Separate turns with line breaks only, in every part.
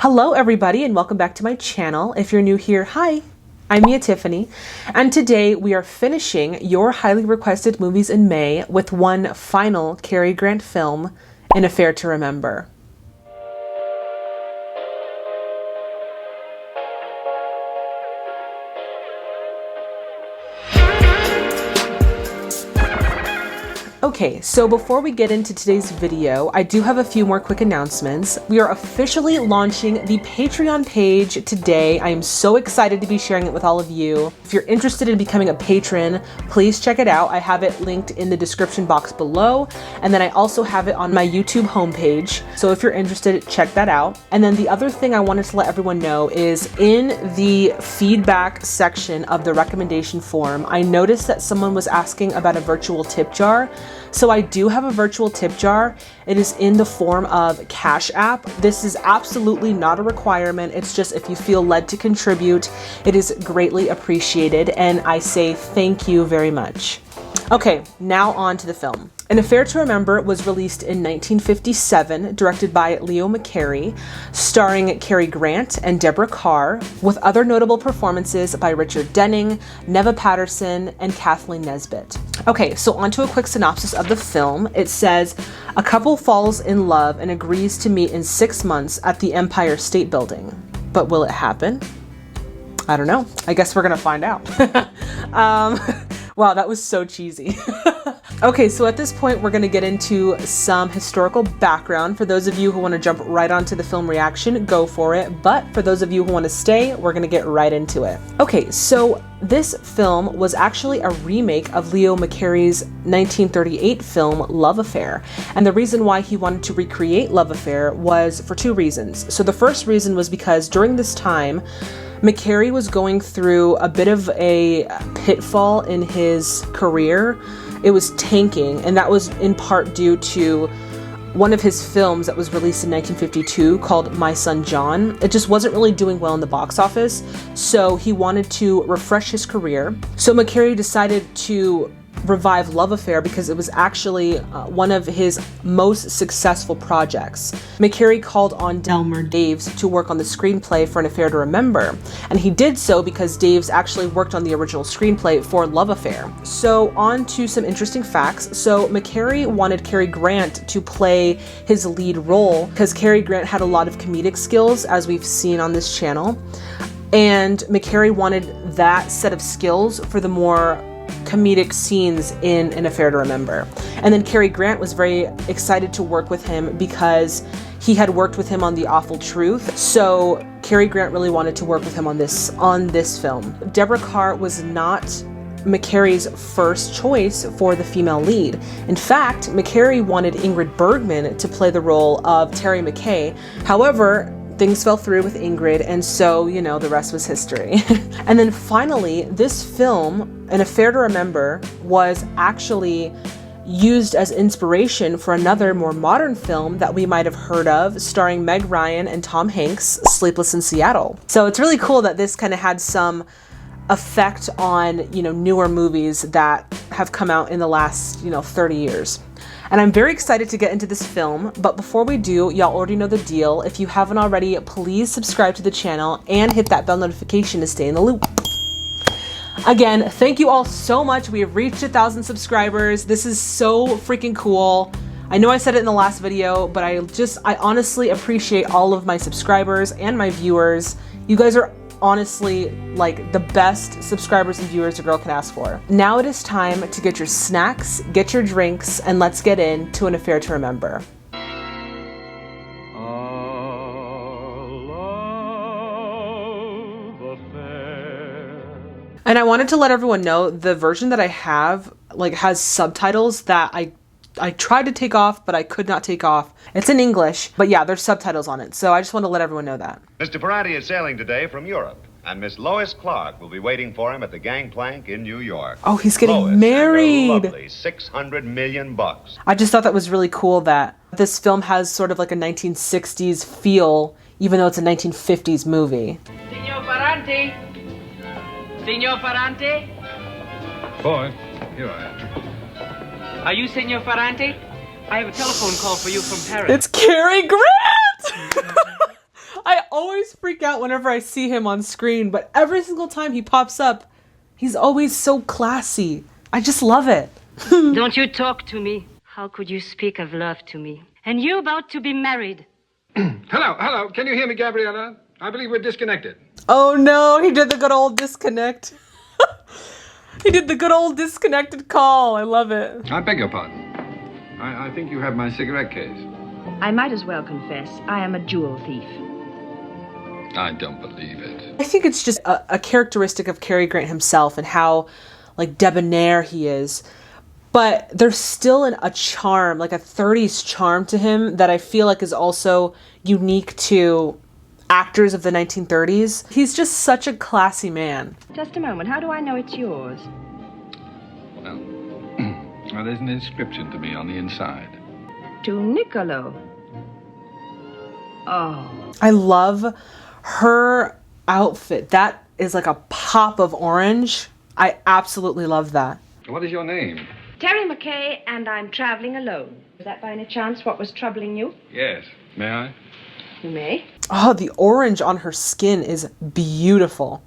Hello everybody and welcome back to my channel. If you're new here, hi, I'm Mia Tiffany, and today we are finishing your highly requested movies in May with one final Cary Grant film, An Affair to Remember. Okay, so before we get into today's video, I do have a few more quick announcements. We are officially launching the Patreon page today. I am so excited to be sharing it with all of you. If you're interested in becoming a patron, please check it out. I have it linked in the description box below, and then I also have it on my YouTube homepage. So if you're interested, check that out. And then the other thing I wanted to let everyone know is in the feedback section of the recommendation form, I noticed that someone was asking about a virtual tip jar. So I do have a virtual tip jar. It is in the form of Cash App. This is absolutely not a requirement. It's just if you feel led to contribute, it is greatly appreciated. And I say thank you very much. Okay, now on to the film. An Affair to Remember was released in 1957, directed by Leo McCarey, starring Cary Grant and Deborah Kerr, with other notable performances by Richard Denning, Neva Patterson, and Kathleen Nesbitt. Okay, so on to a quick synopsis of the film. It says, a couple falls in love and agrees to meet in 6 months at the Empire State Building. But will it happen? I don't know. I guess we're gonna find out. Wow, that was so cheesy. Okay, so at this point, we're going to get into some historical background. For those of you who want to jump right onto the film reaction, go for it. But for those of you who want to stay, we're going to get right into it. Okay, so this film was actually a remake of Leo McCarey's 1938 film, Love Affair. And the reason why he wanted to recreate Love Affair was for two reasons. So the first reason was because during this time, McCarey was going through a bit of a pitfall in his career. It was tanking, and that was in part due to one of his films that was released in 1952 called My Son John. It just wasn't really doing well in the box office, so he wanted to refresh his career. So McCarey decided to revive Love Affair because it was actually one of his most successful projects. McCarey called on Delmer Daves to work on the screenplay for An Affair to Remember, and he did so because Daves actually worked on the original screenplay for Love Affair. So on to some interesting facts. So McCarey wanted Cary Grant to play his lead role because Cary Grant had a lot of comedic skills, as we've seen on this channel, and McCarey wanted that set of skills for the more comedic scenes in An Affair to Remember. And then Cary Grant was very excited to work with him because he had worked with him on The Awful Truth. So Cary Grant really wanted to work with him on this film. Deborah Kerr was not McCarey's first choice for the female lead. In fact, McCarey wanted Ingrid Bergman to play the role of Terry McKay. However, things fell through with Ingrid, and so, you know, the rest was history. And then finally, this film, An Affair to Remember, was actually used as inspiration for another more modern film that we might have heard of, starring Meg Ryan and Tom Hanks, Sleepless in Seattle. So it's really cool that this kind of had some effect on, you know, newer movies that have come out in the last, 30 years. And I'm very excited to get into this film, but before we do, y'all already know the deal. If you haven't already, please subscribe to the channel and hit that bell notification to stay in the loop. Again, thank you all so much. We have reached 1,000 subscribers. This is so freaking cool. I know I said it in the last video, but I honestly appreciate all of my subscribers and my viewers. You guys are honestly like the best subscribers and viewers a girl can ask for. Now it is time to get your snacks, get your drinks, and let's get into An Affair to Remember. And I wanted to let everyone know the version that I have has subtitles that I tried to take off, but I could not take off. It's in English, but yeah, there's subtitles on it. So I just want to let everyone know that.
Mr. Ferranti is sailing today from Europe, and Miss Lois Clark will be waiting for him at the gangplank in New York.
Oh, he's getting
Lois
married.
And her lovely $600 million.
I just thought that was really cool that this film has sort of like a 1960s feel, even though it's a 1950s movie.
Signor Ferranti? Signor Ferranti?
Boy, here I am.
Are you Signor Ferranti? I have a telephone call for you from Paris.
It's Cary Grant! I always freak out whenever I see him on screen, but every single time he pops up, he's always so classy. I just love it.
Don't you talk to me. How could you speak of love to me? And you about to be married.
Hello. Can you hear me, Gabriella? I believe we're disconnected.
Oh no, he did the good old disconnect. He did the good old disconnected call. I love it.
I beg your pardon. I think you have my cigarette case.
I might as well confess, I am a jewel thief.
I don't believe it.
I think it's just a characteristic of Cary Grant himself and how, like, debonair he is. But there's still a charm, like a 30s charm to him that I feel like is also unique to actors of the 1930s. He's just such a classy man.
Just a moment, how do I know it's yours?
Well, well, there's an inscription to me on the inside.
To Niccolo. Oh.
I love her outfit. That is like a pop of orange. I absolutely love that.
What is your name?
Terry McKay, and I'm traveling alone. Is that by any chance what was troubling you?
Yes. May I?
You may.
Oh, the orange on her skin is beautiful.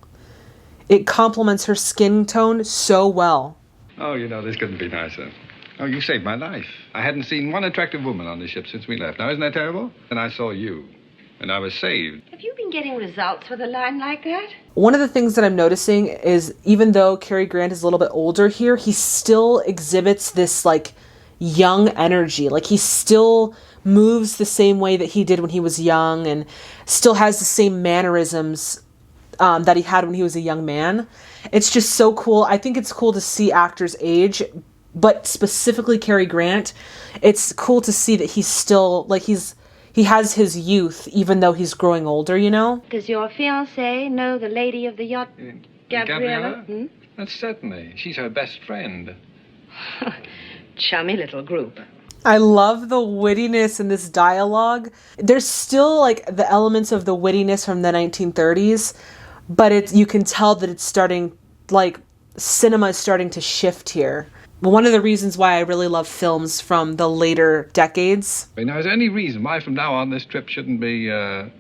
It complements her skin tone so well.
Oh, this couldn't be nicer. Oh, you saved my life. I hadn't seen one attractive woman on the ship since we left. Now, isn't that terrible? And I saw you, and I was saved.
Have you been getting results with a line like that?
One of the things that I'm noticing is even though Cary Grant is a little bit older here, he still exhibits this, like, young energy. Like, he still moves the same way that he did when he was young and still has the same mannerisms that he had when he was a young man. It's just so cool. I think it's cool to see actors age, but specifically Cary Grant, it's cool to see that he's still, like, he has his youth even though he's growing older,
Does your fiancé know the lady of the yacht, Gabriella? Hmm?
That's certainly. She's her best friend.
Chummy little group.
I love the wittiness in this dialogue. There's still, like, the elements of the wittiness from the 1930s, but you can tell that it's starting, like, cinema is starting to shift here. One of the reasons why I really love films from the later decades.
Now, is there any reason why from now on this trip shouldn't be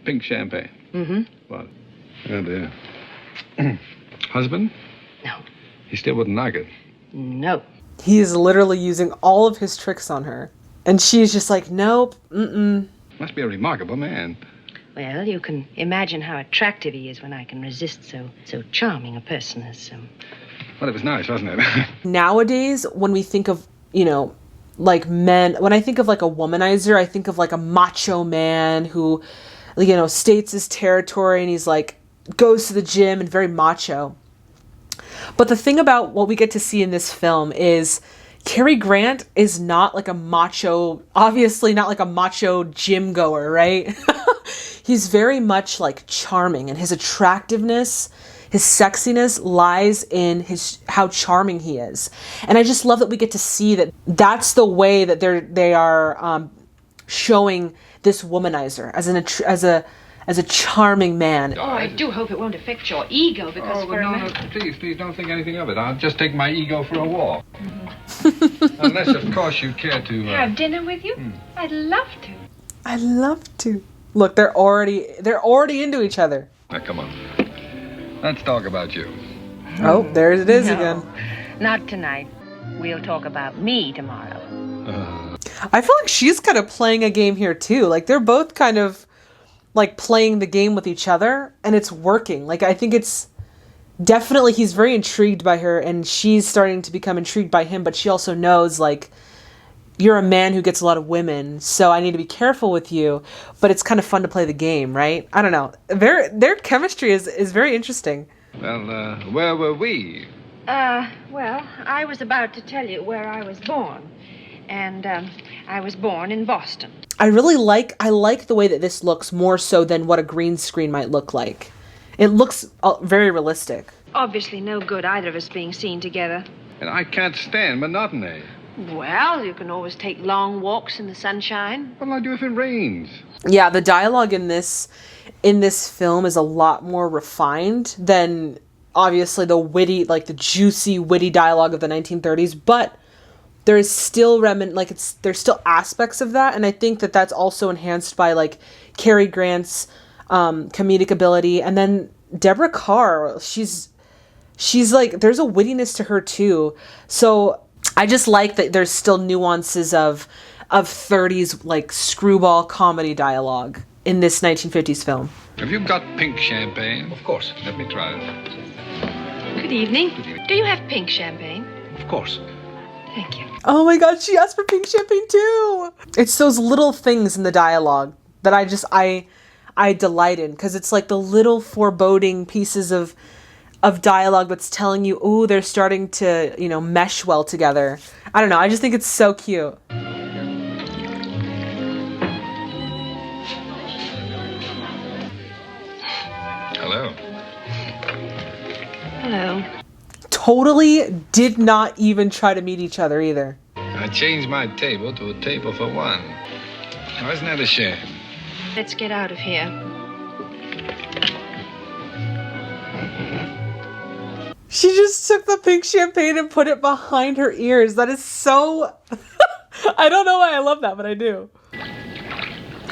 pink champagne?
Mm-hmm.
What? Oh, dear. Husband?
No.
He still wouldn't like it.
No.
He is literally using all of his tricks on her. And she's just like, nope, mm-mm.
Must be a remarkable man.
Well, you can imagine how attractive he is when I can resist so charming a person as
Well, it was nice, wasn't it?
Nowadays, when we think of, like men, when I think of like a womanizer, I think of like a macho man who, states his territory and he's like, goes to the gym and very macho. But the thing about what we get to see in this film is Cary Grant is not like a macho, obviously not like a macho gym goer, right? He's very much like charming, and his attractiveness, his sexiness lies in how charming he is. And I just love that we get to see that that's the way that they are showing this womanizer as a charming man.
Oh, I do hope it won't affect your ego because
no, please don't think anything of it. I'll just take my ego for a walk. Unless, of course, you care to...
have dinner with you? I'd love to.
I'd love to. Look, they're already into each other.
Now, come on. Let's talk about you.
Oh, there it is
No,
again.
not tonight. We'll talk about me tomorrow.
I feel like she's kind of playing a game here too. Like they're both kind of like playing the game with each other, and it's working. Like I think it's definitely he's very intrigued by her, and she's starting to become intrigued by him. But she also knows like you're a man who gets a lot of women, so I need to be careful with you. But it's kind of fun to play the game, right? I don't know. Their chemistry is very interesting.
Well, where were we?
Well, I was about to tell you where I was born. And, I was born in Boston.
I like the way that this looks more so than what a green screen might look like. It looks very realistic.
Obviously no good either of us being seen together.
And I can't stand monotony.
Well, you can always take long walks in the sunshine.
What'll I do if it rains?
Yeah, the dialogue in this film is a lot more refined than obviously the witty, like the juicy, witty dialogue of the 1930s, but there is still there's still aspects of that, and I think that that's also enhanced by like Cary Grant's comedic ability. And then Deborah Carr, she's like, there's a wittiness to her too. So I just like that there's still nuances of 30s like screwball comedy dialogue in this 1950s film.
Have you got pink champagne? Of course. Let me try it.
Good evening. Do you have pink champagne?
Of course.
Thank you.
Oh my god, she asked for pink champagne too. It's those little things in the dialogue that I delight in, because it's like the little foreboding pieces of dialogue that's telling you, oh, they're starting to, you know, mesh well together. I don't know, I just think it's so cute.
Hello.
Hello.
Totally did not even try to meet each other either.
I changed my table to a table for one. Now, isn't that a shame?
Let's get out of here.
She just took the pink champagne and put it behind her ears. That is so... I don't know why I love that, but I do.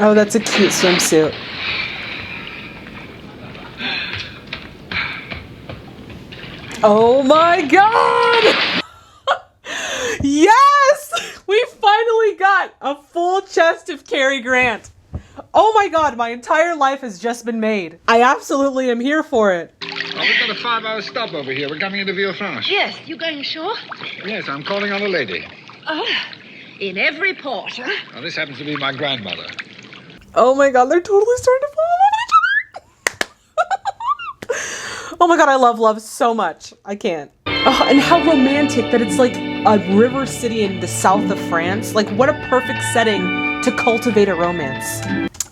Oh, that's a cute swimsuit. Oh my god! Yes! We finally got a full chest of Cary Grant. Oh my god, my entire life has just been made. I absolutely am here for it.
Oh, we've got a 5-hour stop over here. We're coming into Villefranche.
Yes, you going ashore?
Yes, I'm calling on a lady.
In every port, huh?
Now, this happens to be my grandmother.
Oh my god, they're totally starting to fall in love with each other. Oh my god, I love love so much. I can't. Oh, and how romantic that it's like a river city in the south of France. Like, what a perfect setting to cultivate a romance.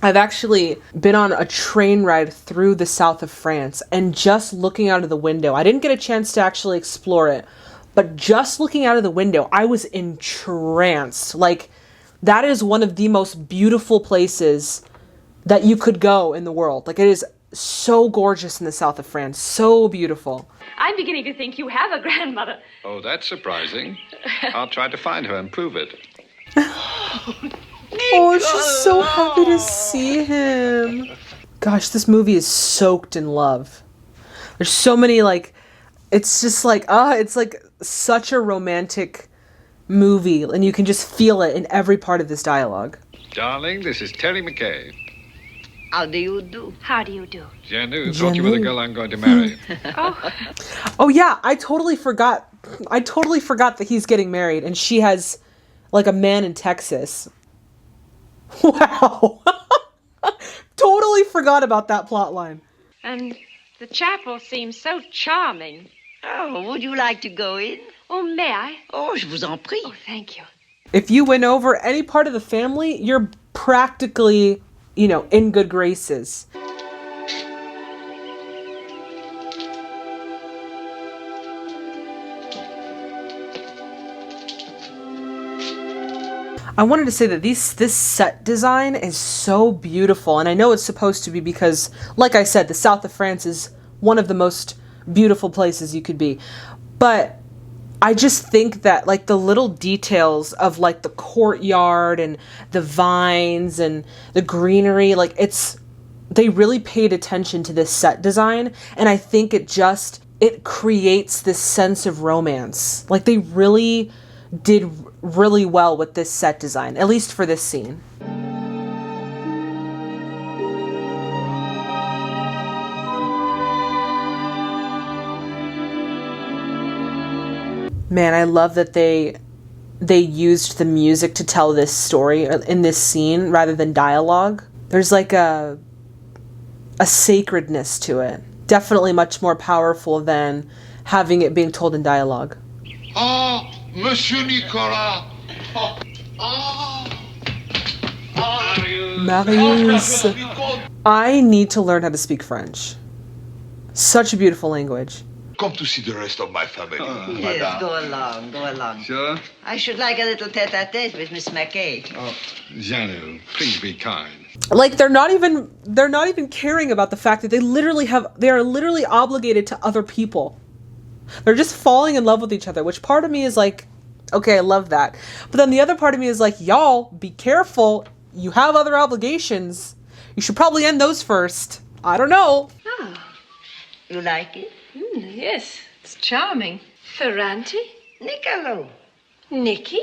I've actually been on a train ride through the south of France, and just looking out of the window, I didn't get a chance to actually explore it, but just looking out of the window, I was entranced. Like, that is one of the most beautiful places that you could go in the world. Like, it is so gorgeous in the south of France. So beautiful.
I'm beginning to think you have a grandmother.
Oh, that's surprising. I'll try to find her and prove it.
Oh, she's so happy to see him. Gosh, this movie is soaked in love. There's so many, like, it's just like, it's like such a romantic movie, and you can just feel it in every part of this dialogue.
Darling, this is Terry McKay.
How do you do?
How do you do?
Janu, thought you were the girl I'm going to marry.
Oh yeah, I totally forgot that he's getting married, and she has, like, a man in Texas. Wow. Totally forgot about that plot line.
And the chapel seems so charming.
Oh, would you like to go in?
Oh, may I?
Oh, je vous en prie.
Oh, thank you.
If you win over any part of the family, you're practically, you know, in good graces. I wanted to say that this set design is so beautiful, and I know it's supposed to be because, like I said, the south of France is one of the most beautiful places you could be. But I just think that, like, the little details of, like, the courtyard and the vines and the greenery, like, they really paid attention to this set design, and I think it creates this sense of romance. Like, they really did really well with this set design, at least for this scene. Man, I love that they used the music to tell this story in this scene rather than dialogue. There's like a sacredness to it. Definitely much more powerful than having it being told in dialogue.
Oh, Monsieur Nicolas.
Marius. I need to learn how to speak French. Such a beautiful language.
Come to see the rest of my family.
Yes, go along, go along.
Sure?
I should like a little tete-a-tete with Miss McKay.
Oh, Janu, please be kind.
Like, they're not even caring about the fact that they are literally obligated to other people. They're just falling in love with each other, which part of me is like, okay, I love that. But then the other part of me is like, y'all, be careful. You have other obligations. You should probably end those first. I don't know.
You like it?
Yes, it's charming. Ferrante?
Niccolo.
Nicky?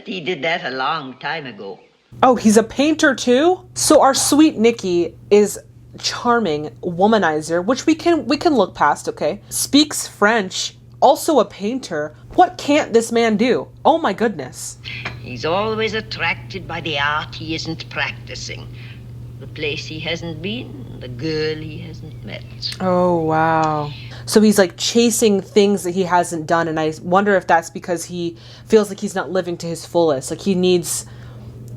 He did that a long time ago.
Oh, he's a painter too? So our sweet Nicky is charming, womanizer, which we can look past, okay? Speaks French, also a painter. What can't this man do? Oh my goodness.
He's always attracted by the art he isn't practicing. The place he hasn't been, the girl he hasn't met.
Oh, wow. So he's like chasing things that he hasn't done, and I wonder if that's because he feels like he's not living to his fullest. Like he needs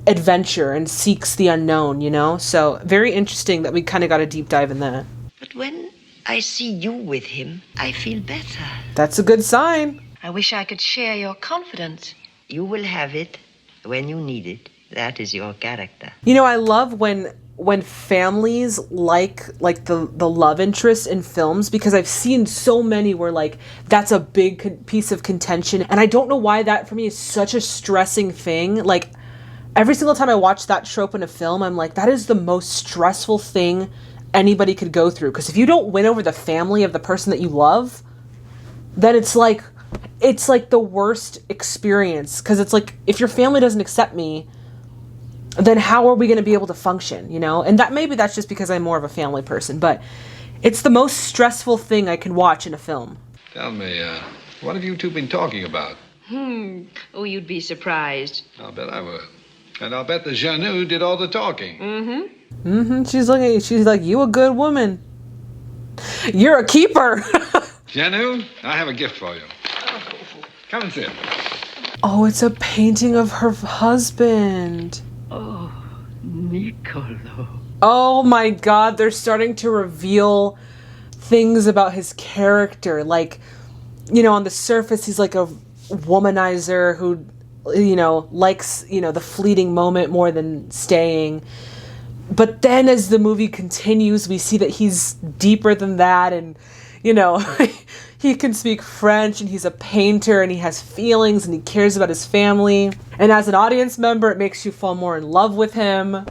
adventure and seeks the unknown, you know? So very interesting that we kind of got a deep dive in that.
But when I see you with him, I feel better.
That's a good sign.
I wish I could share your confidence.
You will have it when you need it. That is your character.
You know, I love when families like the love interest in films, because I've seen so many where like that's a big piece of contention, and I don't know why that for me is such a stressing thing. Like every single time I watch that trope in a film, I'm like, that is the most stressful thing anybody could go through, because if you don't win over the family of the person that you love, then it's like the worst experience, because it's like, if your family doesn't accept me, then how are we going to be able to function, you know? And that maybe that's just because I'm more of a family person, but it's the most stressful thing I can watch in a film.
Tell me, what have you two been talking about?
Oh, you'd be surprised.
I'll bet I will. And I'll bet the Janou did all the talking.
She's like, you a good woman. You're a keeper.
Janou, I have a gift for you. Come and sit.
Oh, it's a painting of her husband.
Niccolo.
Oh my God, they're starting to reveal things about his character. Like, you know, on the surface, he's like a womanizer who, you know, likes, you know, the fleeting moment more than staying. But then as the movie continues, we see that he's deeper than that. And, you know, he can speak French, and he's a painter, and he has feelings, and he cares about his family. And as an audience member, it makes you fall more in love with him.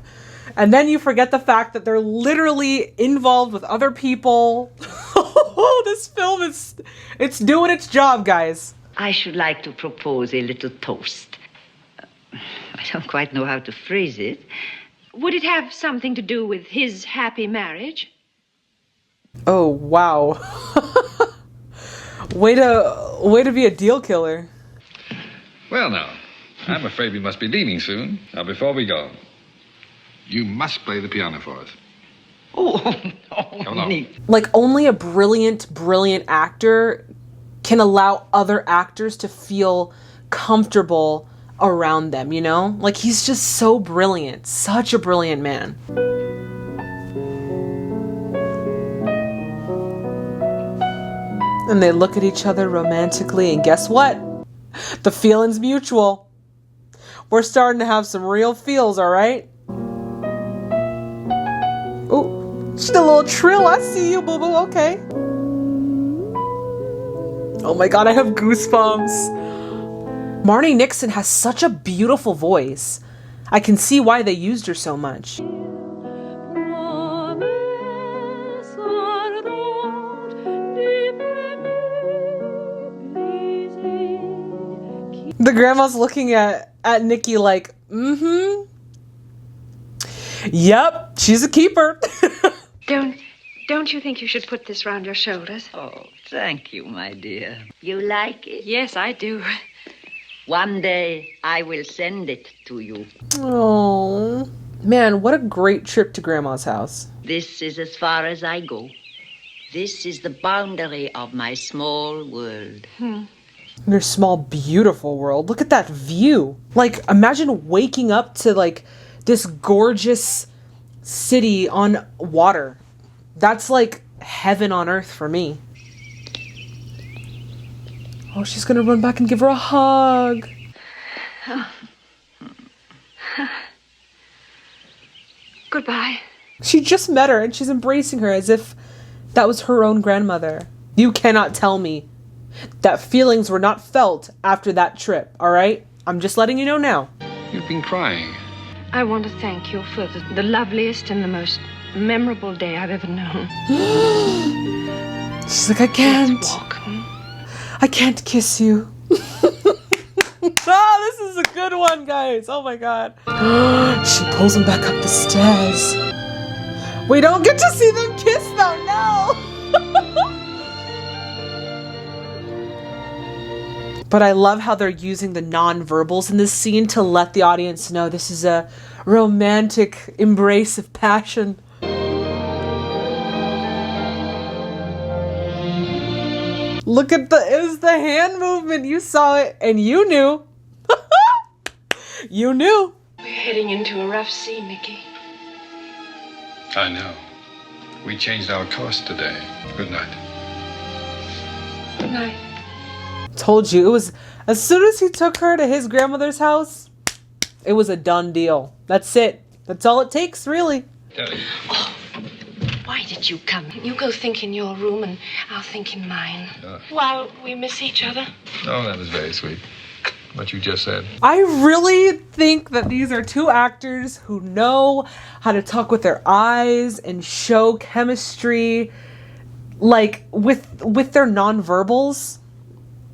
And then you forget the fact that they're literally involved with other people. This film it's doing its job, guys.
I should like to propose a little toast. I don't quite know how to phrase it.
Would it have something to do with his happy marriage?
Oh, wow. Way to be a deal killer.
Well, now, I'm afraid we must be leaving soon. Now, before we go, you must play the piano for us.
Oh,
Come on.
Like, only a brilliant actor can allow other actors to feel comfortable around them, you know? Like, he's just so brilliant. Such a brilliant man. And they look at each other romantically, and guess what? The feeling's mutual. We're starting to have some real feels, all right? Oh, just a little trill. I see you, boo-boo. Okay. Oh my God, I have goosebumps. Marni Nixon has such a beautiful voice. I can see why they used her so much. The grandma's looking at Nicky like, Yep, she's a keeper.
Don't you think you should put this round your shoulders?
Oh, thank you, my dear. You like it?
Yes, I do.
One day I will send it to you.
Oh, man, what a great trip to Grandma's house.
This is as far as I go. This is the boundary of my small world.
Your small, beautiful world. Look at that view. Like, imagine waking up to, like, this gorgeous city on water. That's, like, heaven on earth for me. Oh, she's gonna run back and give her a hug.
Goodbye.
She just met her, and she's embracing her as if that was her own grandmother. You cannot tell me that feelings were not felt after that trip, all right? I'm just letting you know now.
You've been crying.
I want to thank you for the loveliest and the most memorable day I've ever known.
She's like, I can't.
Let's walk.
I can't kiss you. Oh, this is a good one, guys. Oh my god. She pulls him back up the stairs. We don't get to see them kiss though, no. But I love how they're using the non-verbals in this scene to let the audience know this is a romantic embrace of passion. Look at it was the hand movement. You saw it and you knew. You knew.
We're heading into a rough sea, Nicky.
I know. We changed our course today. Good night.
Good night.
Told you, it was as soon as he took her to his grandmother's house, it was a done deal. That's it. That's all it takes, really.
Telly.
Why did you come? You go think in your room and I'll think in mine. While we miss each other.
Oh, that was very sweet. What you just said.
I really think that these are two actors who know how to talk with their eyes and show chemistry, like with their nonverbals.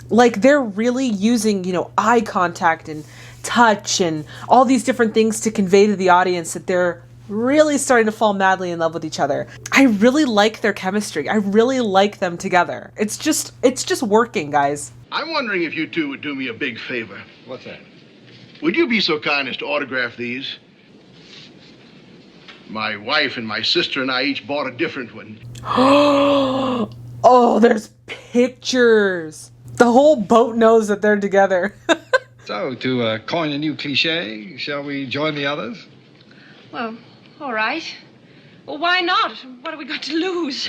Like they're really using, eye contact and touch and all these different things to convey to the audience that they're really starting to fall madly in love with each other. I really like their chemistry. I really like them together. It's just working, guys.
I'm wondering if you two would do me a big favor.
What's that?
Would you be so kind as to autograph these? My wife and my sister and I each bought a different one.
Oh, there's pictures. The whole boat knows that they're together.
So, to coin a new cliche, shall we join the others?
Well, all right. Well, why not? What have we got to lose?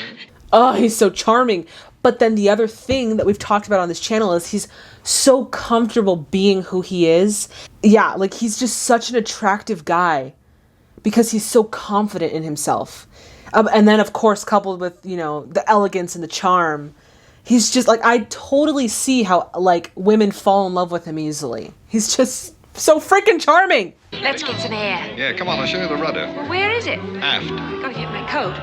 Oh, he's so charming. But then the other thing that we've talked about on this channel is he's so comfortable being who he is. Yeah, like he's just such an attractive guy because he's so confident in himself. And then, of course, coupled with, the elegance and the charm, he's just like, I totally see how, like, women fall in love with him easily. He's just so freaking charming.
Let's get some air.
Yeah, come on, I'll show you the rudder.
Well, where is it?
Aft.
I gotta get my coat.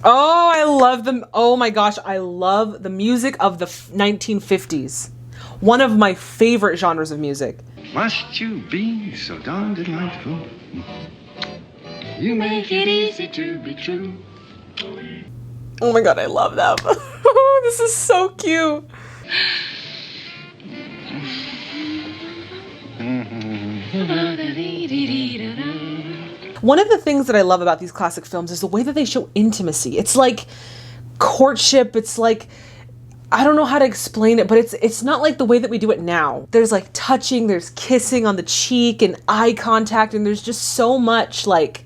Oh, I love them. Oh my gosh, I love the music of the 1950s. One of my favorite genres of music.
Must you be so darn delightful? You make it easy to be true.
Oh my god, I love them. This is so cute. One of the things that I love about these classic films is the way that they show intimacy. It's like courtship. It's like, I don't know how to explain it, but it's not like the way that we do it now. There's like touching, there's kissing on the cheek and eye contact, and there's just so much like,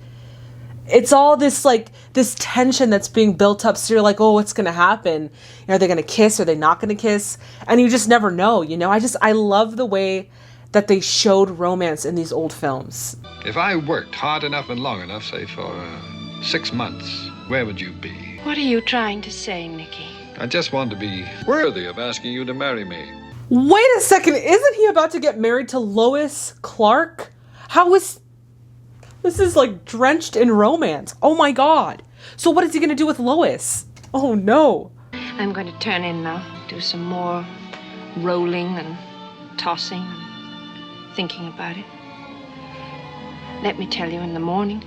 it's all this like this tension that's being built up. So you're like, oh, what's gonna happen? Are they gonna kiss? Are they not gonna kiss? And you just never know, I love the way that they showed romance in these old films.
If I worked hard enough and long enough, say for 6 months, where would you be?
What are you trying to say, Nicky?
I just want to be worthy of asking you to marry me.
Wait a second, isn't he about to get married to Lois Clark? This is like drenched in romance. Oh my god. So what is he gonna do with Lois? Oh no.
I'm going to turn in now. Do some more rolling and tossing and thinking about it. Let me tell you in the morning.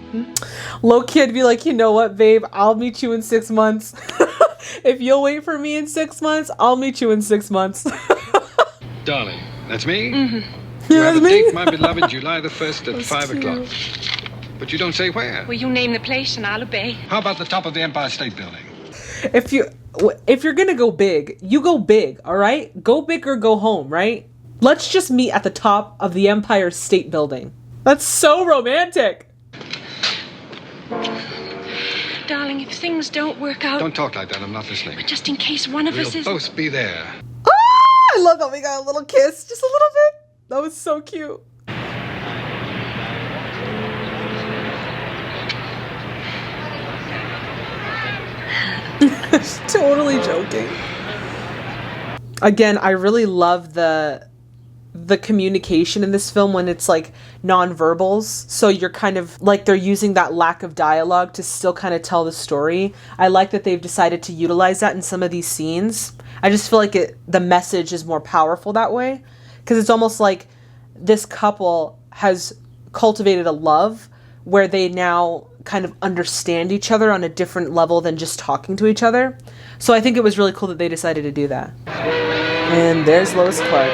Low-key, I'd be like, you know what, babe? I'll meet you in 6 months. If you'll wait for me in 6 months, I'll meet you in 6 months.
Darling, that's me?
Mm-hmm.
You have a
me?
date, my beloved, July the 1st at 5 o'clock. But you don't say where.
Will you name the place and I'll obey?
How about the top of the Empire State Building?
If you're gonna go big, you go big, all right? Go big or go home, right? Let's just meet at the top of the Empire State Building. That's so romantic.
Darling, if things don't work out...
Don't talk like that, I'm not listening.
But just in case one of us
We'll
is...
both be there.
Ah, I love that we got a little kiss, just a little bit. That was so cute. She's totally joking. Again, I really love the communication in this film when it's like nonverbals. So you're kind of like they're using that lack of dialogue to still kind of tell the story. I like that they've decided to utilize that in some of these scenes. I just feel like the message is more powerful that way, because it's almost like this couple has cultivated a love where they now kind of understand each other on a different level than just talking to each other. So I think it was really cool that they decided to do that. And there's Lois Clark.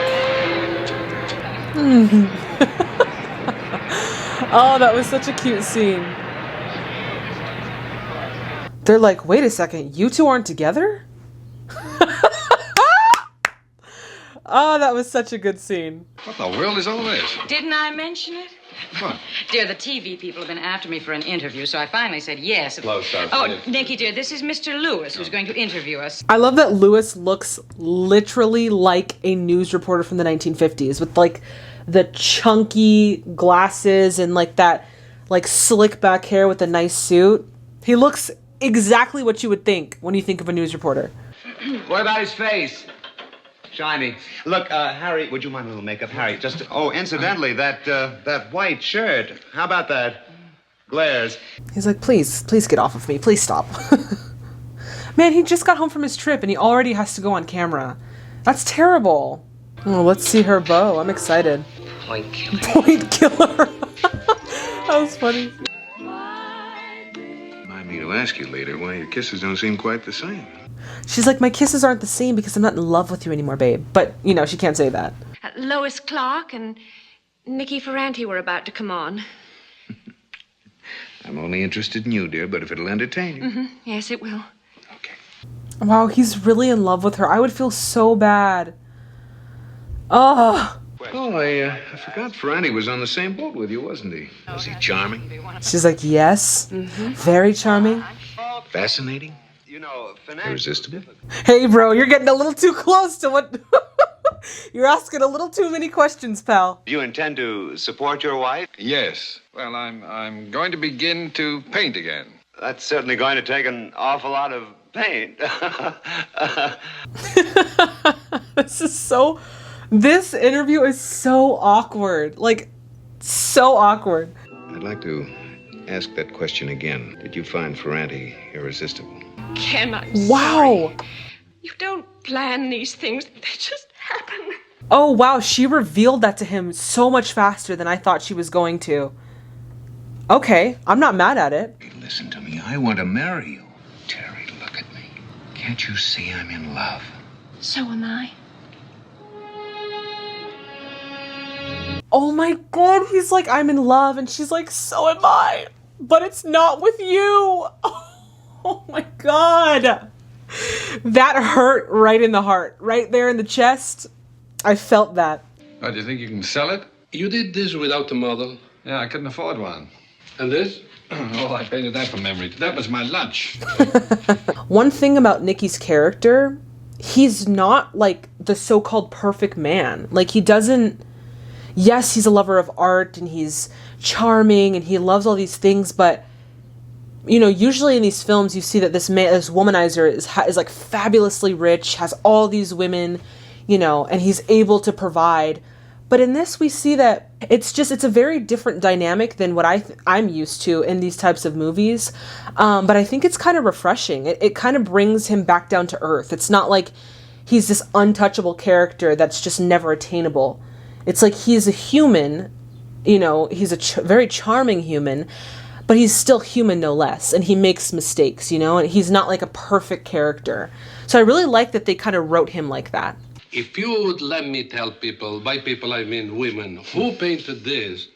Oh, that was such a cute scene. They're like, wait a second, you two aren't together? Oh, that was such a good scene.
What the world is all this?
Didn't I mention it?
What?
Dear, the TV people have been after me for an interview, so I finally said yes.
Hello, sir.
Oh, Nikki, dear, this is Mr. Lewis, who's going to interview us.
I love that Lewis looks literally like a news reporter from the 1950s with like the chunky glasses and like that like slick back hair with a nice suit. He looks exactly what you would think when you think of a news reporter.
What about his face? Shiny. Look, Harry, would you mind a little makeup? Harry, just... Oh, incidentally, that white shirt. How about that? Glares.
He's like, please get off of me. Please stop. Man, he just got home from his trip and he already has to go on camera. That's terrible. Oh, let's see her bow. I'm excited.
Point killer.
Point killer. That was funny.
Remind me to ask you later why your kisses don't seem quite the same.
She's like, my kisses aren't the same because I'm not in love with you anymore, babe. But, you know, she can't say that.
Lois Clark and Nikki Ferranti were about to come on.
I'm only interested in you, dear, but if it'll entertain you.
Mm-hmm. Yes, it will.
Okay.
Wow, he's really in love with her. I would feel so bad. Oh.
Oh, I forgot Ferranti was on the same boat with you, wasn't he? Was he charming?
She's like, yes. Mm-hmm. Very charming.
Fascinating?
You know,
Irresistible?
Hey, bro, you're getting a little too close to what... You're asking a little too many questions, pal.
Do you intend to support your wife?
Yes. Well, I'm going to begin to paint again.
That's certainly going to take an awful lot of paint.
This interview is so awkward. Like, so awkward.
I'd like to ask that question again. Did you find Ferranti irresistible?
Ken, I'm
wow.
sorry. You don't plan these things. They just happen.
Oh, wow. She revealed that to him so much faster than I thought she was going to. Okay. I'm not mad at it.
Hey, listen to me. I want to marry you. Terry, look at me. Can't you see I'm in love?
So am I.
Oh my God. He's like, I'm in love. And she's like, so am I. But it's not with you. Oh my God. That hurt right in the heart. Right there in the chest. I felt that.
Oh, do you think you can sell it?
You did this without the model.
Yeah, I couldn't afford one.
And this?
Oh, I painted that from memory. That was my lunch.
One thing about Nicky's character, he's not like the so-called perfect man. Like he doesn't... Yes, he's a lover of art and he's charming and he loves all these things, but you know, usually in these films you see that this womanizer is like fabulously rich, has all these women, you know, and he's able to provide. But in this we see that it's a very different dynamic than what I'm used to in these types of movies. But I think it's kind of refreshing. It kind of brings him back down to earth. It's not like he's this untouchable character that's just never attainable. It's like he's a human, you know, he's a very charming human, but he's still human no less, and he makes mistakes, you know, and he's not like a perfect character. So I really like that they kind of wrote him like that.
If you would let me tell people, by people I mean women, who painted this,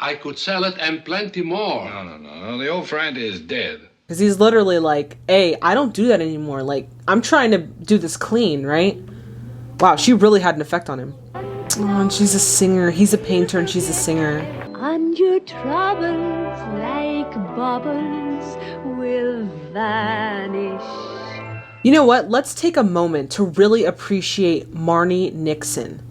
I could sell it and plenty more.
No. The old Ferranti is dead.
Because he's literally like, hey, I don't do that anymore. Like, I'm trying to do this clean, right? Wow, she really had an effect on him. Oh, and she's a singer. He's a painter and she's a singer.
And your troubles like bubbles will vanish.
You know what? Let's take a moment to really appreciate Marni Nixon.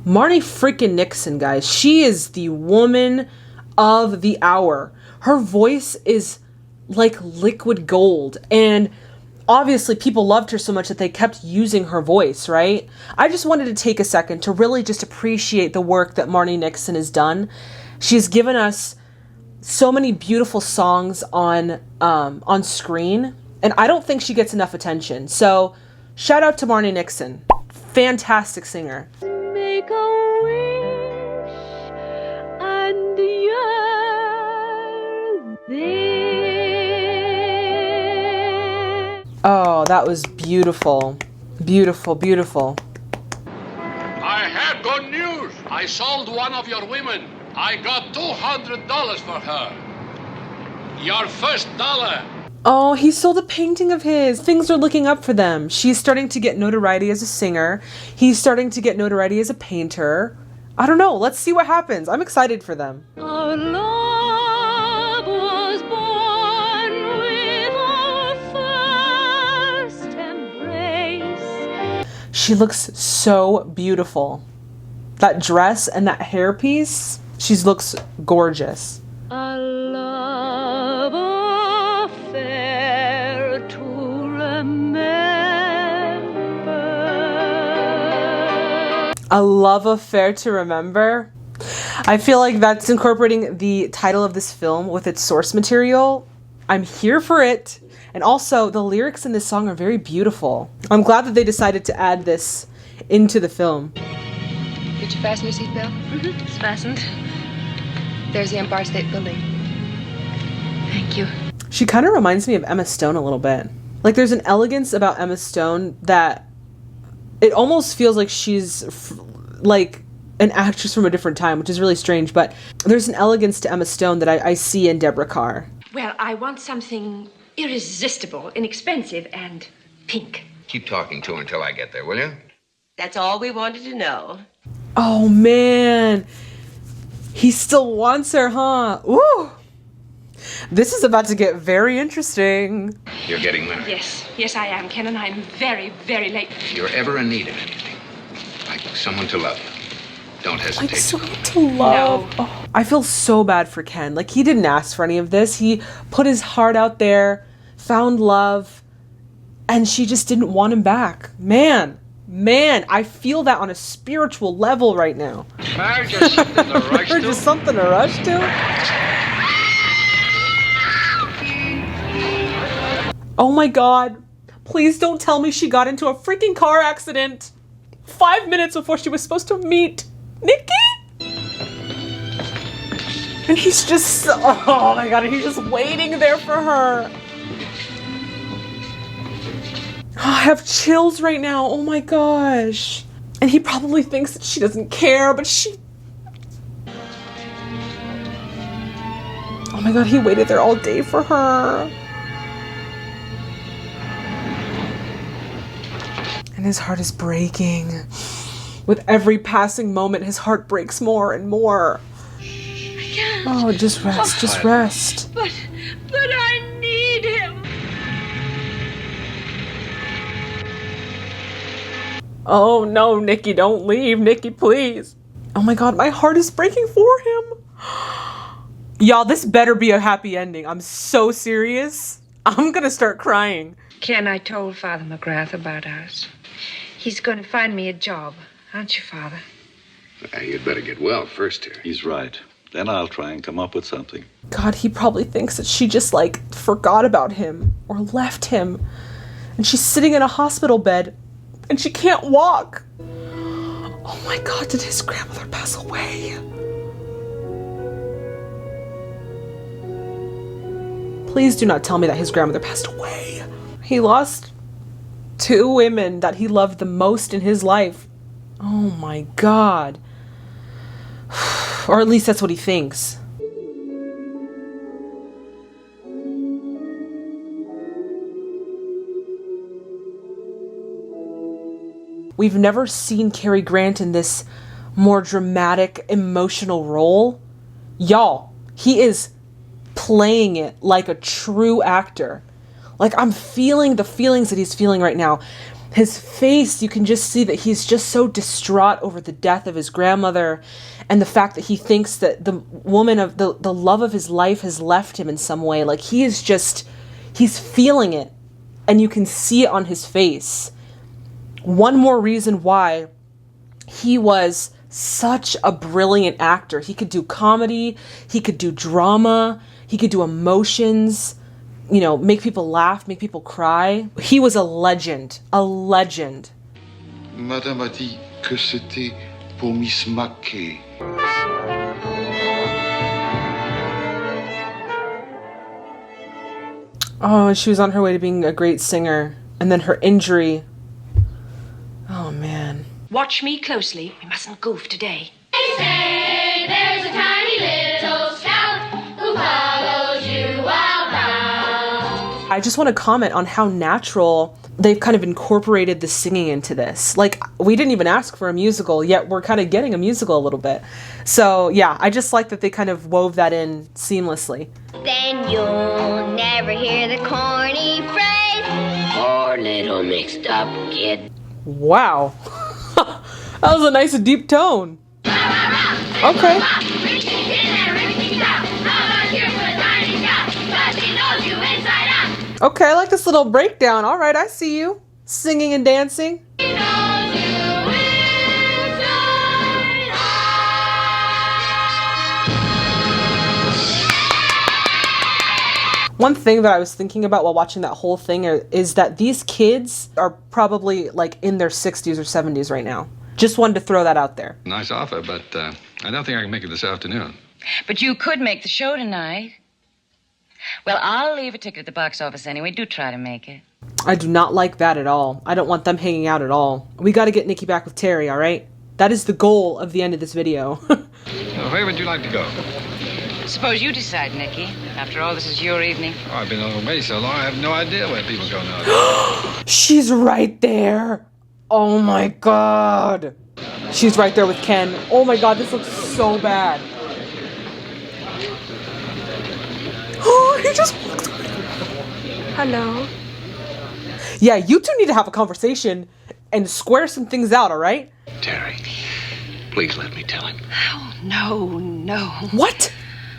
Marni freaking Nixon, guys. She is the woman of the hour. Her voice is like liquid gold. And obviously people loved her so much that they kept using her voice, right? I just wanted to take a second to really just appreciate the work that Marni Nixon has done. She's given us so many beautiful songs on screen, and I don't think she gets enough attention. So shout out to Marni Nixon. Fantastic singer.
Make a wish and you're there.
Oh, that was beautiful. Beautiful, beautiful.
I have good news. I sold one of your women. I got $200 for her. Your first dollar.
Oh, he sold a painting of his. Things are looking up for them. She's starting to get notoriety as a singer. He's starting to get notoriety as a painter. I don't know. Let's see what happens. I'm excited for them.
Our love was born with our first embrace.
She looks so beautiful. That dress and that hairpiece, she looks gorgeous.
A love affair to remember.
A love affair to remember. I feel like that's incorporating the title of this film with its source material. I'm here for it. And also, the lyrics in this song are very beautiful. I'm glad that they decided to add this into the film.
Did you fasten your seatbelt?
Mm-hmm. It's fastened.
There's the Empire State Building.
Thank you.
She kind of reminds me of Emma Stone a little bit. Like, there's an elegance about Emma Stone that it almost feels like she's like an actress from a different time, which is really strange. But there's an elegance to Emma Stone that I see in Deborah Kerr.
Well, I want something irresistible, inexpensive, and pink.
Keep talking to her until I get there, will you?
That's all we wanted to know.
Oh, man. He still wants her, huh? Ooh. This is about to get very interesting.
You're getting married.
Yes, I am, Ken, and I'm very, very late.
If you're ever in need of anything, like someone to love, don't hesitate.
Like someone to love. No. Oh, I feel so bad for Ken. Like, he didn't ask for any of this. He put his heart out there, found love, and she just didn't want him back. Man, I feel that on a spiritual level right now.
Marriage is something to rush to.
Just something to rush to? Oh my God. Please don't tell me she got into a freaking car accident 5 minutes before she was supposed to meet Nikki? And he's just, oh my God, he's just waiting there for her. I have chills right now. Oh my gosh. And he probably thinks that she doesn't care, but she... Oh my God, he waited there all day for her. And his heart is breaking. With every passing moment, his heart breaks more and more.
I can't.
Oh, just rest, just rest.
But I need him.
Oh no, Nikki, don't leave. Nikki, please. Oh my God, my heart is breaking for him. Y'all, this better be a happy ending. I'm so serious. I'm gonna start crying.
Ken, I told Father McGrath about us. He's going to find me a job, aren't you, Father?
You'd better get well first here.
He's right. Then I'll try and come up with something.
God, he probably thinks that she just, like, forgot about him or left him. And she's sitting in a hospital bed and she can't walk. Oh my God, did his grandmother pass away? Please do not tell me that his grandmother passed away. He lost 2 women that he loved the most in his life. Oh my God. Or at least that's what he thinks. We've never seen Cary Grant in this more dramatic, emotional role. Y'all, he is playing it like a true actor. Like, I'm feeling the feelings that he's feeling right now. His face, you can just see that he's just so distraught over the death of his grandmother and the fact that he thinks that the woman of the love of his life has left him in some way. Like, he is just, he's feeling it. and you can see it on his face. One more reason why he was such a brilliant actor. He could do comedy, he could do drama, he could do emotions, you know, make people laugh, make people cry. He was a legend, a legend.
Madame a dit que c'était pour Miss Mackay.
Oh, she was on her way to being a great singer. And then her injury. Oh, man.
Watch me closely. We mustn't goof today.
They say there's a tiny little scout who follows you about.
I just want to comment on how natural they've kind of incorporated the singing into this. Like, we didn't even ask for a musical, yet we're kind of getting a musical a little bit. So, yeah, I just like that they kind of wove that in seamlessly.
Then you'll never hear the corny phrase.
Poor little mixed up kid.
Wow. That was a nice deep tone. Okay. Okay, I like this little breakdown. All right, I see you. Singing and dancing. One thing that I was thinking about while watching that whole thing is that these kids are probably like in their 60s or 70s right now. Just wanted to throw that out there.
Nice offer, but I don't think I can make it this afternoon.
But you could make the show tonight. Well, I'll leave a ticket at the box office anyway. Do try to make it.
I do not like that at all. I don't want them hanging out at all. We got to get Nikki back with Terry, all right? That is the goal of the end of this video.
Where would you like to go?
Suppose you decide, Nikki. After all, this is your evening.
Oh, I've been on the way so long, I have no idea where people go now.
She's right there. Oh my God. She's right there with Ken. Oh my God, this looks so bad. Oh, he just walked away.
Hello?
Yeah, you two need to have a conversation and square some things out, all right?
Terry, please let me tell him.
Oh, no.
What?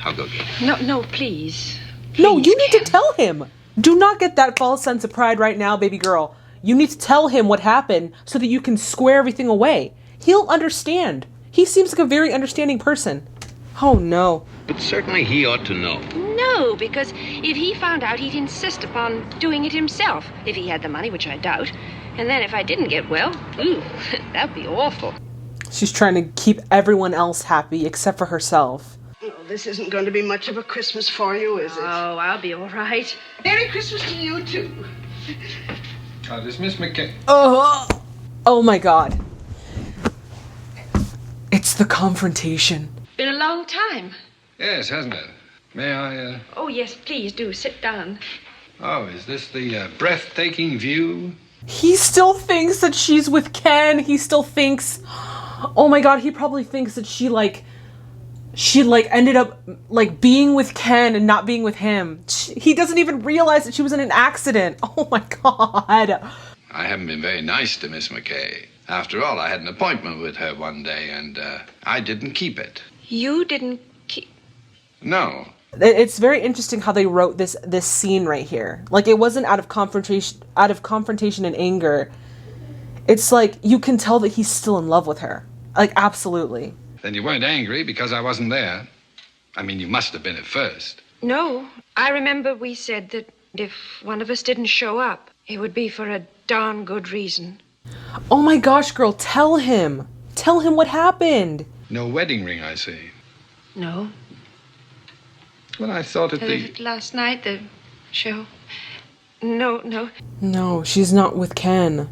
I'll go get him.
No, please.
No, you need to tell him. Do not get that false sense of pride right now, baby girl. You need to tell him what happened so that you can square everything away. He'll understand. He seems like a very understanding person. Oh, no.
But certainly he ought to know.
No, because if he found out, he'd insist upon doing it himself, if he had the money, which I doubt. And then if I didn't get well, ooh, that'd be awful.
She's trying to keep everyone else happy except for herself.
Oh, this isn't going to be much of a Christmas for you, is it?
Oh, I'll be all right.
Merry Christmas to you, too.
This Miss McKay.
Oh my God. It's the confrontation.
Been a long time.
Yes, hasn't it? May I,
Oh, yes, please do. Sit down.
Oh, is this the breathtaking view?
He still thinks that she's with Ken. He still thinks... Oh my God, he probably thinks that she ended up, being with Ken and not being with him. He doesn't even realize that she was in an accident. Oh my God.
I haven't been very nice to Miss McKay. After all, I had an appointment with her one day, and I didn't keep it.
You didn't keep...
No.
It's very interesting how they wrote this scene right here. Like, it wasn't out of confrontation and anger. It's like, you can tell that he's still in love with her. Like, absolutely.
Then you weren't angry because I wasn't there. I mean, you must have been at first.
No. I remember we said that if one of us didn't show up, it would be for a darn good reason.
Oh my gosh, girl, tell him. Tell him what happened.
No wedding ring, I see.
No.
Well, I thought at
Last night, the show. No.
No, she's not with Ken.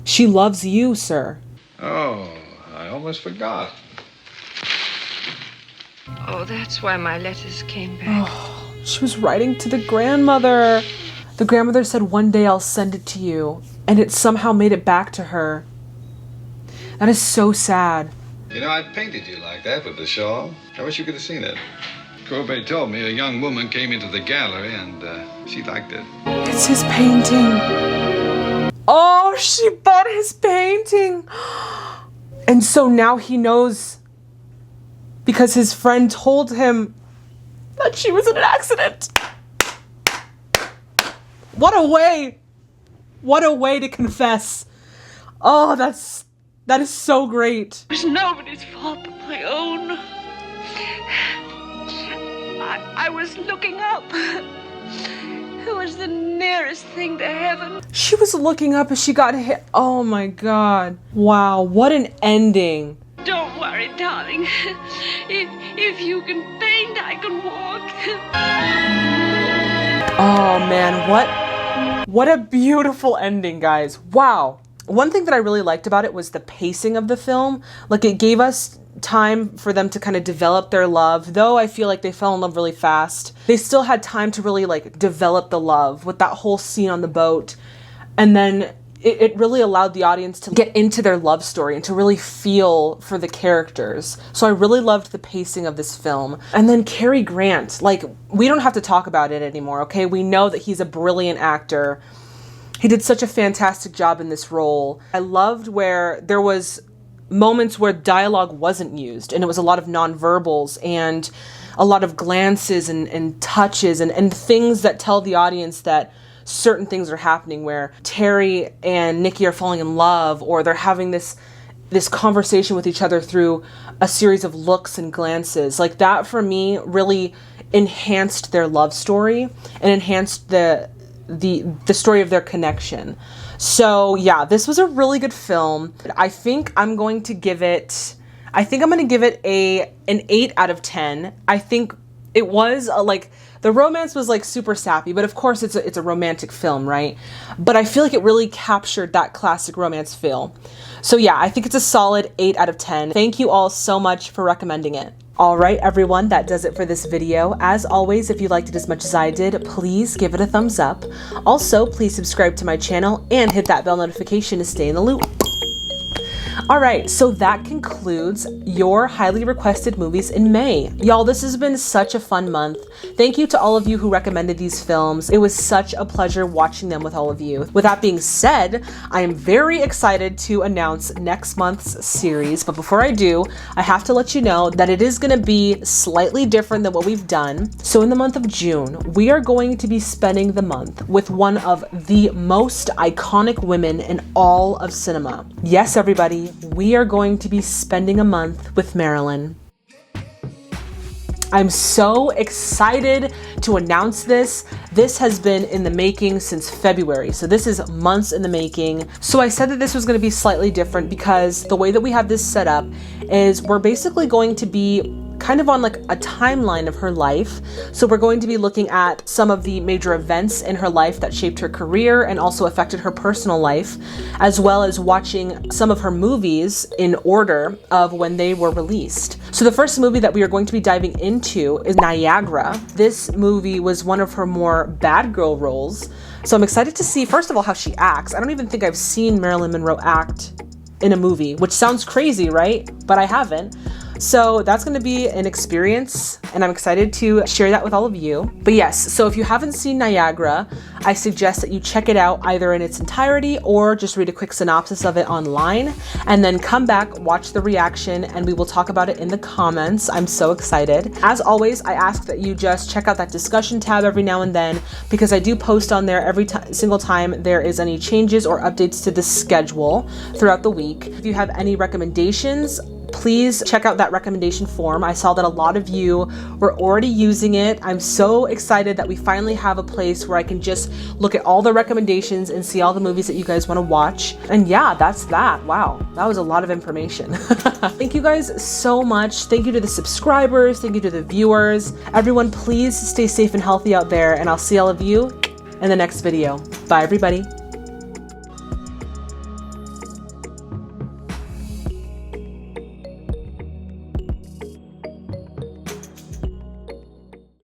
She loves you, sir.
Oh, I almost forgot.
Oh, that's why my letters came back.
Oh, she was writing to the grandmother. The grandmother said, one day I'll send it to you. And it somehow made it back to her. That is so sad.
You know, I painted you like that with the shawl. I wish you could have seen it. Kobe told me a young woman came into the gallery and she liked it.
It's his painting. Oh, she bought his painting. And so now he knows because his friend told him that she was in an accident. What a way What a way to confess. Oh, that is so great.
It was nobody's fault but my own. I was looking up. It was the nearest thing to heaven.
She was looking up as she got hit. Oh my God. Wow, what an ending.
Don't worry, darling. If you can paint, I can walk.
Oh man, what a beautiful ending, guys. Wow. One thing that I really liked about it was the pacing of the film. Like, it gave us time for them to kind of develop their love. Though I feel like they fell in love really fast, they still had time to really like develop the love with that whole scene on the boat. And then it really allowed the audience to get into their love story and to really feel for the characters. So I really loved the pacing of this film. And then Cary Grant, like, we don't have to talk about it anymore, okay? We know that he's a brilliant actor. He did such a fantastic job in this role. I loved where there was moments where dialogue wasn't used, and it was a lot of nonverbals and a lot of glances and touches and things that tell the audience that certain things are happening, where Terry and Nikki are falling in love, or they're having this conversation with each other through a series of looks and glances. Like, that for me really enhanced their love story and enhanced the story of their connection. So yeah, this was a really good film. I think I'm going to give it an 8 out of 10. I think it was like, the romance was like super sappy, but of course it's a romantic film, right? But I feel like it really captured that classic romance feel. So yeah, I think it's a solid 8 out of 10. Thank you all so much for recommending it. All right, everyone, that does it for this video. As always, if you liked it as much as I did, please give it a thumbs up. Also, please subscribe to my channel and hit that bell notification to stay in the loop. All right, so that concludes your highly requested movies in May. Y'all, this has been such a fun month. Thank you to all of you who recommended these films. It was such a pleasure watching them with all of you. With that being said, I am very excited to announce next month's series. But before I do, I have to let you know that it is going to be slightly different than what we've done. So in the month of June, we are going to be spending the month with one of the most iconic women in all of cinema. Yes, everybody, we are going to be spending a month with Marilyn. I'm so excited to announce this. This has been in the making since February, so this is months in the making. So I said that this was going to be slightly different because the way that we have this set up is we're basically going to be kind of on like a timeline of her life. So we're going to be looking at some of the major events in her life that shaped her career and also affected her personal life, as well as watching some of her movies in order of when they were released. So the first movie that we are going to be diving into is Niagara. This movie was one of her more bad girl roles. So I'm excited to see, first of all, how she acts. I don't even think I've seen Marilyn Monroe act in a movie, which sounds crazy, right? But I haven't. So that's going to be an experience, and I'm excited to share that with all of you. But yes, so if you haven't seen Niagara, I suggest that you check it out either in its entirety or just read a quick synopsis of it online, and then come back, watch the reaction, and we will talk about it in the comments. I'm so excited. As always, I ask that you just check out that discussion tab every now and then, because I do post on there every single time there is any changes or updates to the schedule throughout the week. If you have any recommendations, please check out that recommendation form. I saw that a lot of you were already using it. I'm so excited that we finally have a place where I can just look at all the recommendations and see all the movies that you guys want to watch. And yeah, that's that. Wow, that was a lot of information. Thank you guys so much. Thank you to the subscribers. Thank you to the viewers. Everyone, please stay safe and healthy out there, and I'll see all of you in the next video. Bye, everybody.